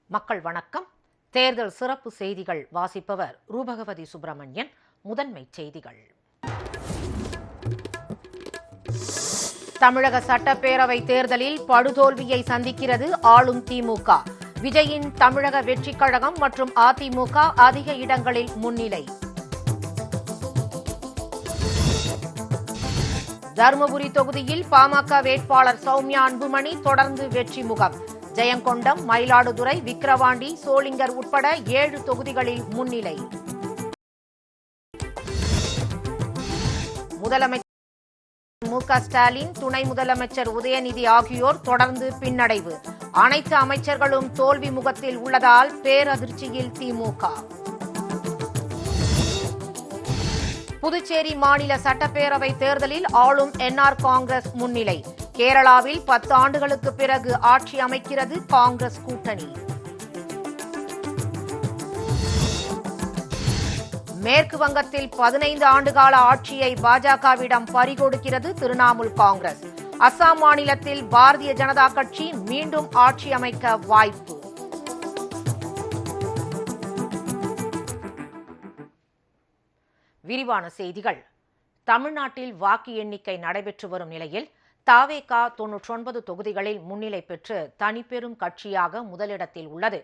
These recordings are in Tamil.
மக்கள் வணக்கம். தேர்தல் சிறப்பு செய்திகள் வாசிப்பவர் ரூபகவதி சுப்பிரமணியன். முதன்மை செய்திகள். தமிழக சட்டப்பேரவை தேர்தலில் படுதோல்வியை சந்திக்கிறது ஆளும் திமுக. விஜயின் தமிழக வெற்றிக் கழகம் மற்றும் அதிமுக அதிக இடங்களில் முன்னிலை. தருமபுரி தொகுதியில் பாமக வேட்பாளர் சௌமியா அன்புமணி தொடர்ந்து வெற்றி முகம். ஜெயங்கொண்டம், மயிலாடுதுறை, விக்கிரவாண்டி, சோளிங்கர் உட்பட 7 தொகுதிகளில் முன்னிலை. முதலமைச்சர் மு.க. ஸ்டாலின், துணை முதலமைச்சர் உதயநிதி ஆகியோர் தொடர்ந்து பின்னடைவு. அனைத்து அமைச்சர்களும் தோல்வி முகத்தில் உள்ளதால் பேரதிர்ச்சியில் திமுக. புதுச்சேரி மாநில சட்டப்பேரவை தேர்தலில் ஆளும் என்ஆர் காங்கிரஸ் முன்னிலை. கேரளாவில் 10 ஆண்டுகளுக்கு பிறகு ஆட்சி அமைக்கிறது காங்கிரஸ் கூட்டணி. மேற்கு வங்கத்தில் 15 ஆண்டுகால ஆட்சியை பாஜகவிடம் பறிகொடுக்கிறது திரிணாமுல் காங்கிரஸ். அசாம் மாநிலத்தில் பாரதிய ஜனதா கட்சி மீண்டும் ஆட்சி அமைக்க வாய்ப்பு. விரிவான செய்திகள். தமிழ்நாட்டில் வாக்கு எண்ணிக்கை நடைபெற்று வரும் நிலையில் தவேக 99 தொகுதிகளில் முன்னிலை பெற்று தனிப்பெரும் கட்சியாக முதலிடத்தில் உள்ளது.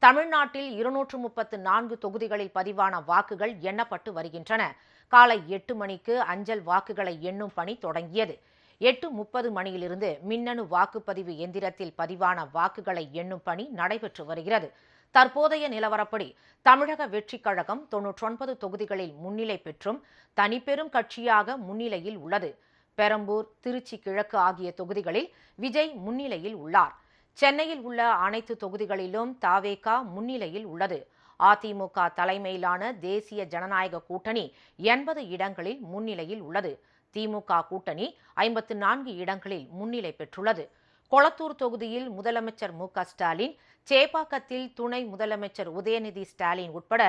தமிழ்நாட்டில் 234 தொகுதிகளில் பதிவான வாக்குகள் எண்ணப்பட்டு வருகின்றன. காலை 8 மணிக்கு அஞ்சல் வாக்குகளை எண்ணும் பணி தொடங்கியது. 8:30 மணியிலிருந்து மின்னணு வாக்குப்பதிவு எந்திரத்தில் பதிவான வாக்குகளை எண்ணும் பணி நடைபெற்று வருகிறது. தற்போதைய நிலவரப்படி தமிழக வெற்றிக் கழகம் 99 தொகுதிகளில் முன்னிலை பெற்றும் தனிப்பெரும் கட்சியாக முன்னிலையில் உள்ளது. பெரம்பூர், திருச்சி கிழக்கு ஆகிய தொகுதிகளில் விஜய் முன்னிலையில் உள்ளார். சென்னையில் உள்ள அனைத்து தொகுதிகளிலும் தவேக முன்னிலையில் உள்ளது. அதிமுக தலைமையிலான தேசிய ஜனநாயக கூட்டணி 80 இடங்களில் முன்னிலையில் உள்ளது. திமுக கூட்டணி 54 இடங்களில் முன்னிலை பெற்றுள்ளது. கொளத்தூர் தொகுதியில் முதலமைச்சர் மு.க. ஸ்டாலின், சேப்பாக்கத்தில் துணை முதலமைச்சர் உதயநிதி ஸ்டாலின் உட்பட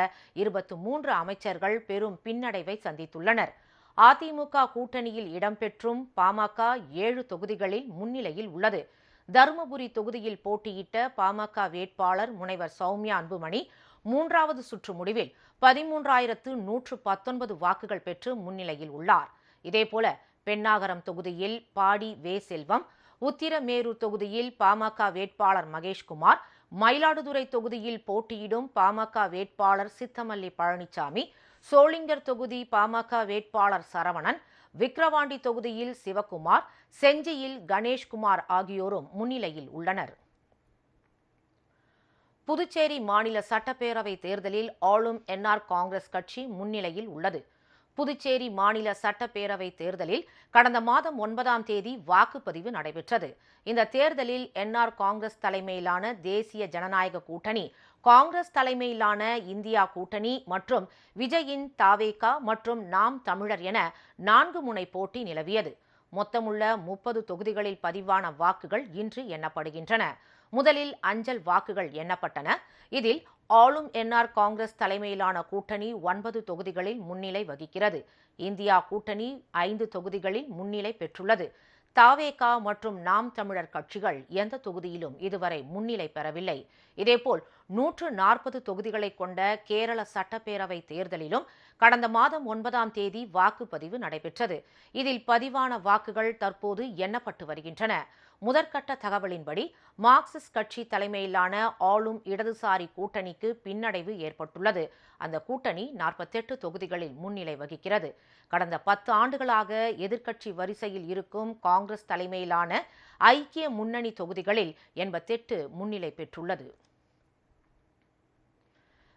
23 அமைச்சர்கள் பெரும் பின்னடைவை சந்தித்துள்ளனர். அதிமுக கூட்டணியில் இடம்பெற்றும் பாமக 7 தொகுதிகளில் முன்னிலையில் உள்ளது. தருமபுரி தொகுதியில் போட்டியிட்ட பாமக வேட்பாளர் முனைவர் சௌமியா அன்புமணி 3வது சுற்று முடிவில் 13,119 வாக்குகள் பெற்று முன்னிலையில் உள்ளார். இதேபோல பென்னாகரம் தொகுதியில் பாடி வே. செல்வம், உத்திரமேரூர் தொகுதியில் பாமக வேட்பாளர் மகேஷ்குமார், மயிலாடுதுறை தொகுதியில் போட்டியிடும் பாமக வேட்பாளர் சித்தமல்லி பழனிசாமி, சோளிங்கர் தொகுதி பாமக வேட்பாளர் சரவணன், விக்கிரவாண்டி தொகுதியில் சிவக்குமார், செஞ்சியில் கணேஷ்குமார் ஆகியோரும் முன்னிலையில் உள்ளனர். புதுச்சேரி மாநில சட்டப்பேரவை தேர்தலில் ஆளும் என்ஆர் காங்கிரஸ் கட்சி முன்னிலையில் உள்ளது. புதுச்சேரி மாநில சட்டப்பேரவை தேர்தலில் கடந்த மாதம் 9ஆம் தேதி வாக்குப்பதிவு நடைபெற்றது. இந்த தேர்தலில் என்ஆர் காங்கிரஸ் தலைமையிலான தேசிய ஜனநாயக கூட்டணி, காங்கிரஸ் தலைமையிலான இந்தியா கூட்டணி மற்றும் விஜயின் தவேக மற்றும் நாம் தமிழர் என 4 முனை போட்டி நிலவியது. மொத்தமுள்ள 30 தொகுதிகளில் பதிவான வாக்குகள் இன்று எண்ணப்படுகின்றன. முதலில் அஞ்சல் வாக்குகள் எண்ணப்பட்டன. இதில் ஆளும் என்ஆர் காங்கிரஸ் தலைமையிலான கூட்டணி 9 தொகுதிகளில் முன்னிலை வகிக்கிறது. இந்தியா கூட்டணி 5 தொகுதிகளில் முன்னிலை பெற்றுள்ளது. தவேக மற்றும் நாம் தமிழர் கட்சிகள் எந்த தொகுதியிலும் இதுவரை முன்னிலை பெறவில்லை. இதேபோல் 140 தொகுதிகளை கொண்ட கேரள சட்டப்பேரவை தேர்தலிலும் கடந்த மாதம் 9ஆம் தேதி வாக்குப்பதிவு நடைபெற்றது. இதில் பதிவான வாக்குகள் தற்போது எண்ணப்பட்டு வருகின்றன. முதற்கட்ட தகவலின்படி மார்க்சிஸ்ட் கட்சி தலைமையிலான ஆளும் இடதுசாரி கூட்டணிக்கு பின்னடைவு ஏற்பட்டுள்ளது. அந்த கூட்டணி 48 தொகுதிகளில் முன்னிலை வகிக்கிறது. கடந்த 10 ஆண்டுகளாக எதிர்க்கட்சி வரிசையில் இருக்கும் காங்கிரஸ் தலைமையிலான ஐக்கிய முன்னணி தொகுதிகளில் 88 முன்னிலை பெற்றுள்ளது.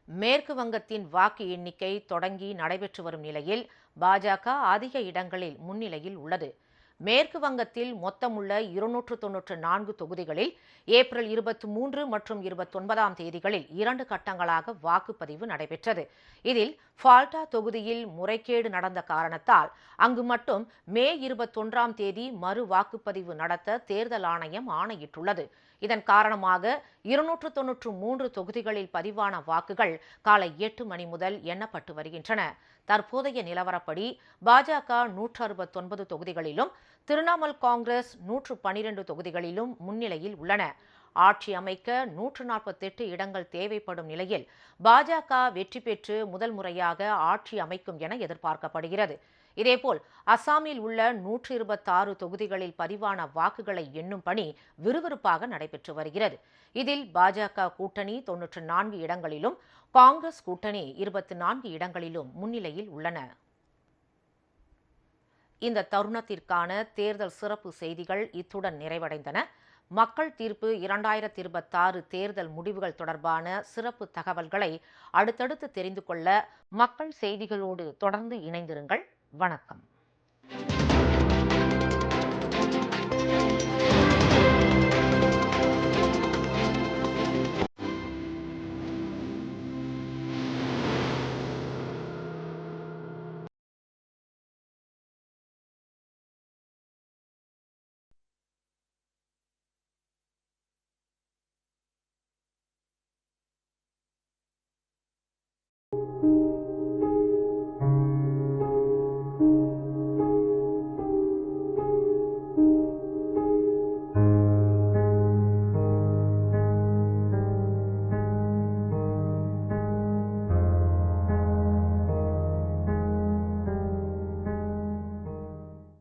மேற்கு வங்கத்தின் வாக்கு எண்ணிக்கை தொடங்கி நடைபெற்று வரும் நிலையில் பாஜக அதிக இடங்களில் முன்னிலையில் உள்ளது. மேற்கு வங்கத்தில் மொத்தமுள்ள 294 தொகுதிகளில் ஏப்ரல் 23 மற்றும் 29ஆம் தேதிகளில் 2 கட்டங்களாக வாக்குப்பதிவு நடைபெற்றது. இதில் ஃபால்டா தொகுதியில் முறைகேடு நடந்த காரணத்தால் அங்கு மட்டும் மே 21ஆம் தேதி மறு வாக்குப்பதிவு நடத்த தேர்தல் ஆணையம் ஆணையிட்டுள்ளது. இதன் காரணமாக 293 தொகுதிகளில் பதிவான வாக்குகள் காலை 8 மணி முதல் எண்ணப்பட்டு வருகின்றன. தற்போதைய நிலவரப்படி பாஜக 169 தொகுதிகளிலும், திரிணாமுல் காங்கிரஸ் 112 தொகுதிகளிலும் முன்னிலையில் உள்ளன. ஆட்சி அமைக்க 148 இடங்கள் தேவைப்படும் நிலையில் பாஜக வெற்றி பெற்று முதல் முறையாக ஆட்சி அமைக்கும் என எதிர்பார்க்கப்படுகிறது. இதேபோல் அசாமில் உள்ள 126 தொகுதிகளில் பதிவான வாக்குகளை எண்ணும் பணி விறுவிறுப்பாக நடைபெற்று வருகிறது. இதில் பாஜக கூட்டணி 94 இடங்களிலும் காங்கிரஸ் கூட்டணி 24 இடங்களிலும் முன்னிலையில் உள்ளன. இந்த தருணத்திற்கான தேர்தல் சிறப்பு செய்திகள் இத்துடன் நிறைவடைந்தன. மக்கள் தீர்ப்பு 2026 தேர்தல் முடிவுகள் தொடர்பான சிறப்பு தகவல்களை அடுத்தடுத்து தெரிந்து கொள்ள மக்கள் செய்திகளோடு தொடர்ந்து இணைந்திருங்கள். வணக்கம்.